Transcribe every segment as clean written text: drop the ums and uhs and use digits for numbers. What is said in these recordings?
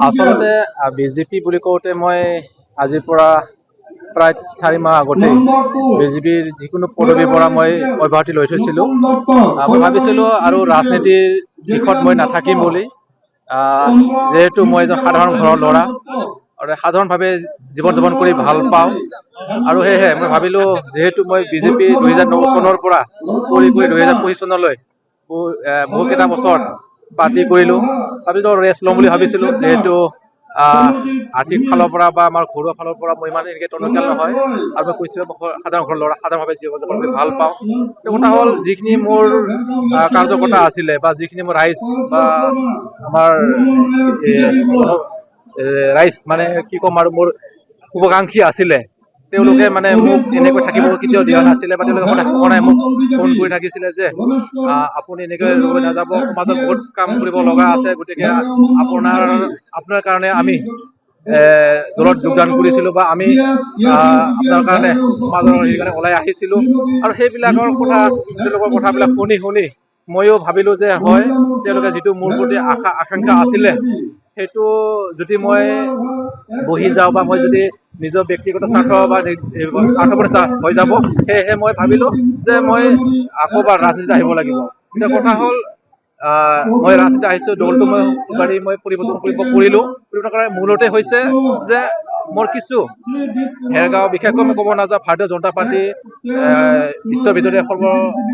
আচলতে বিজেপি বুলি কওঁতে মই আজিৰ পৰা প্ৰায় 4 মাহ আগতে বিজেপিৰ যিকোনো পদবীৰ পৰা মই অব্যাহতি লৈ থৈছিলোঁ। মই ভাবিছিলোঁ আৰু ৰাজনীতিৰ দিশত মই নাথাকিম বুলি, যেহেতু মই এজন সাধাৰণ ঘৰৰ ল'ৰা আৰু সাধাৰণভাৱে জীৱন যাপন কৰি ভাল পাওঁ। আৰু সেয়েহে মই ভাবিলোঁ, যিহেতু মই বিজেপি 2009 চনৰ পৰা কৰি 2025 চনলৈ বহুকেইটা বছৰ পাৰ্টি কৰিলোঁ, ভাবিলোঁ ৰেষ্ট ল'ম বুলি ভাবিছিলোঁ। যিহেতু আৰ্থিক ফালৰ পৰা বা আমাৰ ঘৰুৱা ফালৰ পৰা মই ইমান এনেকৈ টনকিয়াল নহয়, আৰু মই কৈছোঁ সাধাৰণ ঘৰৰ ল'ৰা, সাধাৰণভাৱে জীৱন যাপন কৰি ভাল পাওঁ। এই কথা হ'ল, যিখিনি মোৰ কাৰ্যকৰ্তা আছিলে বা যিখিনি মোৰ ৰাইজ বা আমাৰ ৰাইজ মানে কি ক'ম আৰু মোৰ শুভাকাংক্ষী আছিলে, তেওঁলোকে মানে মোক এনেকৈ থাকিব কেতিয়াও দিয়া নাছিলে, বা তেওঁলোকে সদায় মোক ফোন কৰি থাকিছিলে যে আপুনি এনেকৈ ৰৈ নাযাব, সমাজত বহুত কাম কৰিব লগা আছে, গতিকে আপোনাৰ কাৰণে আমি দলত যোগদান কৰিছিলোঁ বা আমি আপোনাৰ কাৰণে সমাজৰ সেইকাৰণে ওলাই আহিছিলোঁ। আৰু সেইবিলাকৰ কথা, তেওঁলোকৰ কথাবিলাক শুনি ময়ো ভাবিলোঁ যে হয়, তেওঁলোকে যিটো মোৰ প্ৰতি আকাংক্ষা আছিলে, সেইটো যদি মই বহি যাওঁ বা মই যদি নিজৰ ব্যক্তিগত স্বাৰ্থ বা স্বাৰ্থপৰতা হৈ যাব, সেয়েহে মই ভাবিলোঁ যে মই আকৌ এবাৰ ৰাজনীতিত আহিব লাগিব। এতিয়া কথা হ'ল, মই ৰাজনীতিত আহিছোঁ, দলটো মই পৰিৱৰ্তন কৰিলোঁ। পৰিৱৰ্তন কৰাৰ মূলতে হৈছে যে মোৰ কিছু ভেৰগাঁও, বিশেষকৈ মই ক'ব নাযাওঁ, ভাৰতীয় জনতা পাৰ্টি বিশ্বৰ ভিতৰতে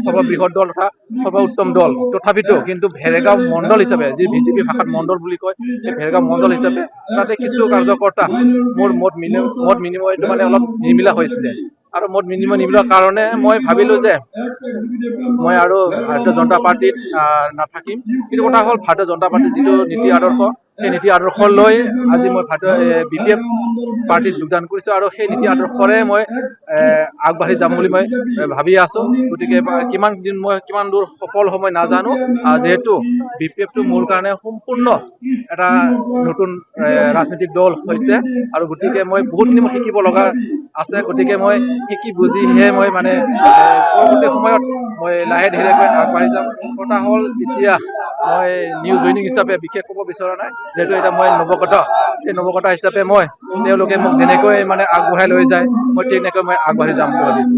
সৰ্ববৃহৎ দল তথা সৰ্বোত্তম দল, তথাপিতো কিন্তু ভেৰগাঁও মণ্ডল হিচাপে, যি বিজেপি ভাষাত মণ্ডল বুলি কয়, সেই ভেৰগাঁও মণ্ডল হিচাপে তাতে কিছু কাৰ্যকৰ্তা মোৰ মত বিনিময়টো মানে অলপ নিমিলা হৈছিলে। আৰু মত বিনিময় নিমিলাৰ কাৰণে মই ভাবিলোঁ যে মই আৰু ভাৰতীয় জনতা পাৰ্টিত নাথাকিম। কিন্তু কথা হ'ল, ভাৰতীয় জনতা পাৰ্টিৰ যিটো নীতি আদৰ্শ, সেই নীতি আদৰ্শ লৈ আজি মই BPF পাৰ্টিত যোগদান কৰিছোঁ, আৰু সেই নীতি আদৰ্শৰে মই আগবাঢ়ি যাম বুলি মই ভাবি আছোঁ। গতিকে কিমান দূৰ সফল হ'ব মই নাজানো, যিহেতু BPFটো মোৰ কাৰণে সম্পূৰ্ণ এটা নতুন ৰাজনৈতিক দল হৈছে, আৰু গতিকে মই বহুতখিনি শিকিব লগা আছে। গতিকে মই শিকি বুজিহে মই মানে পৰৱৰ্তী সময়ত মই লাহে ধীৰেকৈ আগবাঢ়ি যাম। কথা হ'ল, এতিয়া মই নিউ জইনিং হিচাপে বিশেষ ক'ব বিচৰা নাই, যিহেতু এতিয়া মই এই নৱগত হিচাপে তেওঁলোকে মোক যেনেকৈ মানে আগবঢ়াই লৈ যায়, মই তেনেকৈ মই আগবাঢ়ি যাম বুলি ভাবিছোঁ।